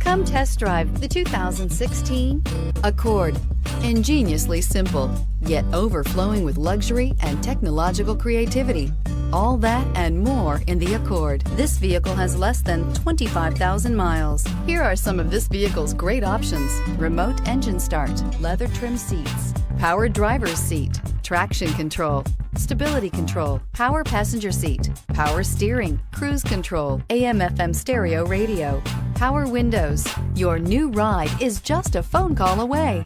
Come test drive the 2016 Accord. Ingeniously simple, yet overflowing with luxury and technological creativity. All that and more in the Accord. This vehicle has less than 25,000 miles. Here are some of this vehicle's great options: remote engine start, leather trim seats, power driver's seat, traction control, stability control, power passenger seat, power steering, cruise control, AM/FM stereo radio, power windows. Your new ride is just a phone call away.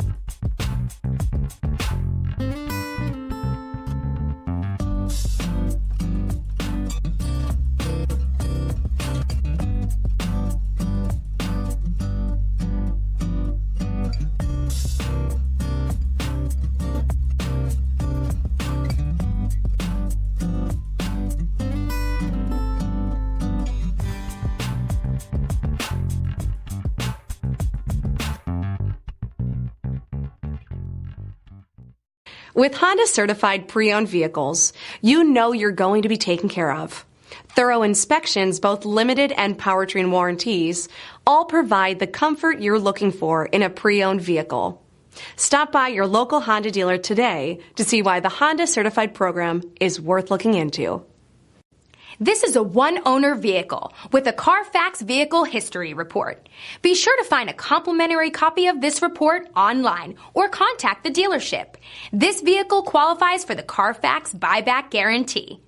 With Honda certified pre-owned vehicles, you know you're going to be taken care of. Thorough inspections, both limited and powertrain warranties, all provide the comfort you're looking for in a pre-owned vehicle. Stop by your local Honda dealer today to see why the Honda certified program is worth looking into. This is a one-owner vehicle with a Carfax Vehicle History Report. Be sure to find a complimentary copy of this report online or contact the dealership. This vehicle qualifies for the Carfax Buyback Guarantee.